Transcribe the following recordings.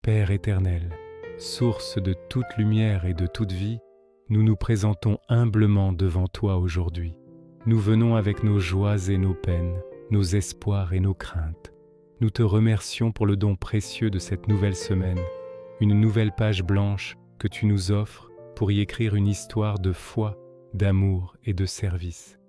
Père éternel, source de toute lumière et de toute vie, nous nous présentons humblement devant toi aujourd'hui. Nous venons avec nos joies et nos peines, nos espoirs et nos craintes. Nous te remercions pour le don précieux de cette nouvelle semaine, une nouvelle page blanche que tu nous offres pour y écrire une histoire de foi, d'amour et de service.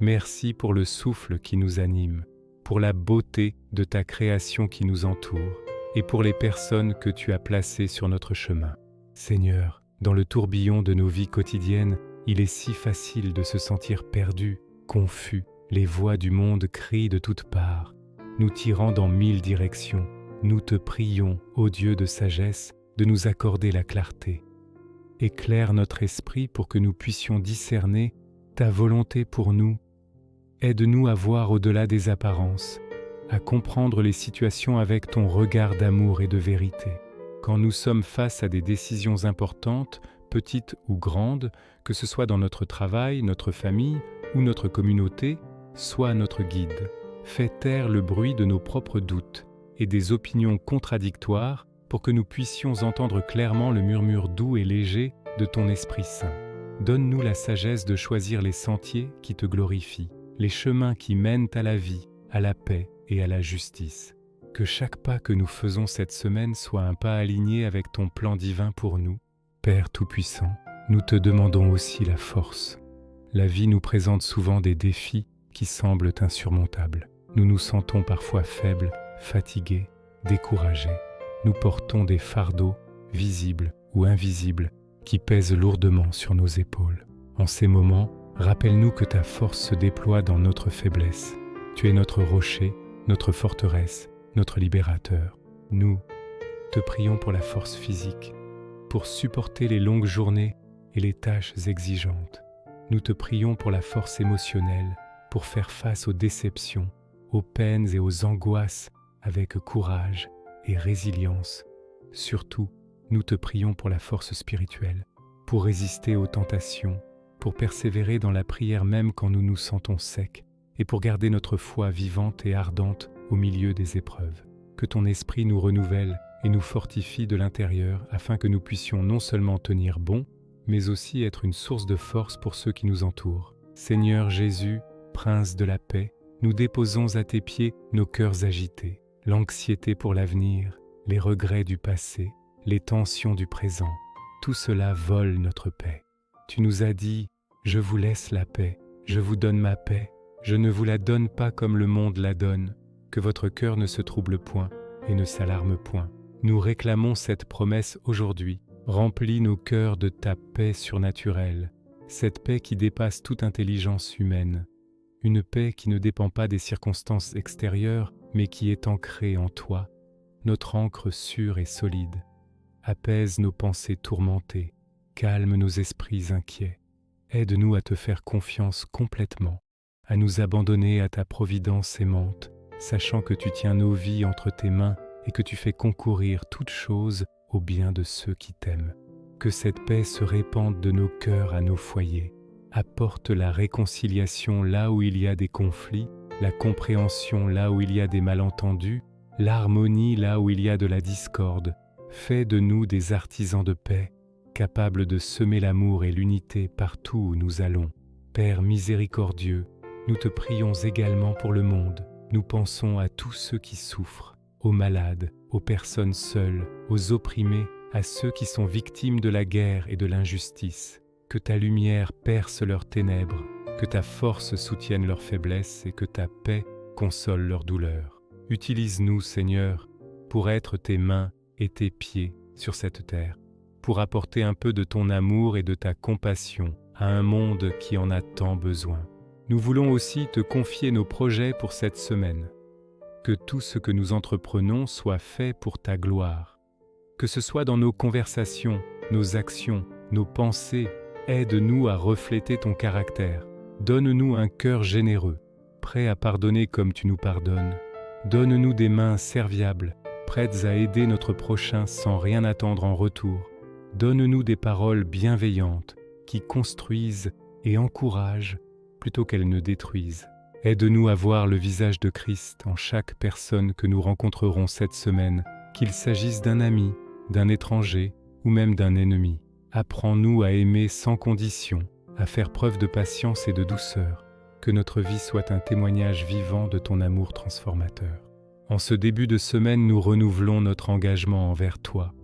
Merci pour le souffle qui nous anime, pour la beauté de ta création qui nous entoure et pour les personnes que tu as placées sur notre chemin. Seigneur, dans le tourbillon de nos vies quotidiennes, il est si facile de se sentir perdu, confus. Les voix du monde crient de toutes parts, nous tirant dans 1000 directions. Nous te prions, ô Dieu de sagesse, de nous accorder la clarté. Éclaire notre esprit pour que nous puissions discerner ta volonté pour nous. Aide-nous à voir au-delà des apparences, à comprendre les situations avec ton regard d'amour et de vérité. Quand nous sommes face à des décisions importantes, petites ou grandes, que ce soit dans notre travail, notre famille ou notre communauté, sois notre guide. Fais taire le bruit de nos propres doutes et des opinions contradictoires pour que nous puissions entendre clairement le murmure doux et léger de ton Esprit Saint. Donne-nous la sagesse de choisir les sentiers qui te glorifient, les chemins qui mènent à la vie, à la paix et à la justice. Que chaque pas que nous faisons cette semaine soit un pas aligné avec ton plan divin pour nous. Père Tout-Puissant, nous te demandons aussi la force. La vie nous présente souvent des défis qui semblent insurmontables. Nous nous sentons parfois faibles, fatigués, découragés. Nous portons des fardeaux, visibles ou invisibles, qui pèsent lourdement sur nos épaules. En ces moments, rappelle-nous que ta force se déploie dans notre faiblesse. Tu es notre rocher, notre forteresse, notre libérateur. Nous te prions pour la force physique, pour supporter les longues journées et les tâches exigeantes. Nous te prions pour la force émotionnelle, pour faire face aux déceptions, aux peines et aux angoisses avec courage et résilience. Surtout, nous te prions pour la force spirituelle, pour résister aux tentations, pour persévérer dans la prière même quand nous nous sentons secs, et pour garder notre foi vivante et ardente au milieu des épreuves. Que ton esprit nous renouvelle et nous fortifie de l'intérieur afin que nous puissions non seulement tenir bon, mais aussi être une source de force pour ceux qui nous entourent. Seigneur Jésus, Prince de la paix, nous déposons à tes pieds nos cœurs agités, l'anxiété pour l'avenir, les regrets du passé, les tensions du présent. Tout cela vole notre paix. Tu nous as dit « Je vous laisse la paix, je vous donne ma paix, je ne vous la donne pas comme le monde la donne, que votre cœur ne se trouble point et ne s'alarme point. » Nous réclamons cette promesse aujourd'hui. Remplis nos cœurs de ta paix surnaturelle, cette paix qui dépasse toute intelligence humaine, une paix qui ne dépend pas des circonstances extérieures, mais qui est ancrée en toi, notre ancre sûre et solide. Apaise nos pensées tourmentées, calme nos esprits inquiets. Aide-nous à te faire confiance complètement, à nous abandonner à ta providence aimante, sachant que tu tiens nos vies entre tes mains et que tu fais concourir toutes choses au bien de ceux qui t'aiment. Que cette paix se répande de nos cœurs à nos foyers, apporte la réconciliation là où il y a des conflits, la compréhension là où il y a des malentendus, l'harmonie là où il y a de la discorde. Fais de nous des artisans de paix, capables de semer l'amour et l'unité partout où nous allons. Père miséricordieux, nous te prions également pour le monde. Nous pensons à tous ceux qui souffrent, aux malades, aux personnes seules, aux opprimés, à ceux qui sont victimes de la guerre et de l'injustice. Que ta lumière perce leurs ténèbres, que ta force soutienne leurs faiblesses et que ta paix console leurs douleurs. Utilise-nous, Seigneur, pour être tes mains et tes pieds sur cette terre, pour apporter un peu de ton amour et de ta compassion à un monde qui en a tant besoin. Nous voulons aussi te confier nos projets pour cette semaine. Que tout ce que nous entreprenons soit fait pour ta gloire. Que ce soit dans nos conversations, nos actions, nos pensées, aide-nous à refléter ton caractère. Donne-nous un cœur généreux, prêt à pardonner comme tu nous pardonnes. Donne-nous des mains serviables, prêtes à aider notre prochain sans rien attendre en retour. Donne-nous des paroles bienveillantes qui construisent et encouragent plutôt qu'elles ne détruisent. Aide-nous à voir le visage de Christ en chaque personne que nous rencontrerons cette semaine qu'il s'agisse d'un ami, d'un étranger ou même d'un ennemi. Apprends-nous à aimer sans condition, à faire preuve de patience et de douceur, que notre vie soit un témoignage vivant de ton amour transformateur. En ce début de semaine, nous renouvelons notre engagement envers toi.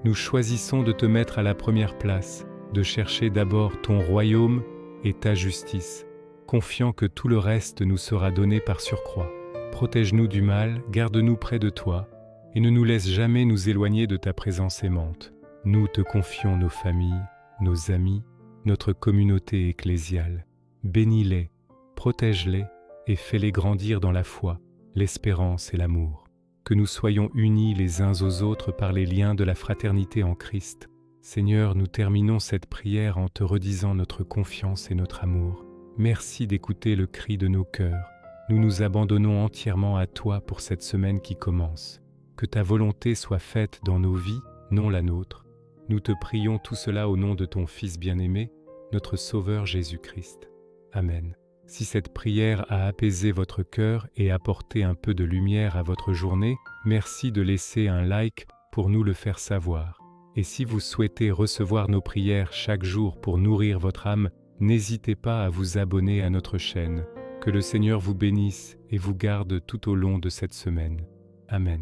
Nous choisissons de te mettre à la première place, de chercher d'abord ton royaume et ta justice, confiant que tout le reste nous sera donné par surcroît. Protège-nous du mal, garde-nous près de toi, et ne nous laisse jamais nous éloigner de ta présence aimante. Nous te confions nos familles, nos amis, notre communauté ecclésiale. Bénis-les, protège-les et fais-les grandir dans la foi, l'espérance et l'amour. Que nous soyons unis les uns aux autres par les liens de la fraternité en Christ. Seigneur, nous terminons cette prière en te redisant notre confiance et notre amour. Merci d'écouter le cri de nos cœurs. Nous nous abandonnons entièrement à toi pour cette semaine qui commence. Que ta volonté soit faite dans nos vies, non la nôtre. Nous te prions tout cela au nom de ton Fils bien-aimé, notre Sauveur Jésus-Christ. Amen. Si cette prière a apaisé votre cœur et apporté un peu de lumière à votre journée, merci de laisser un like pour nous le faire savoir. Et si vous souhaitez recevoir nos prières chaque jour pour nourrir votre âme, n'hésitez pas à vous abonner à notre chaîne. Que le Seigneur vous bénisse et vous garde tout au long de cette semaine. Amen.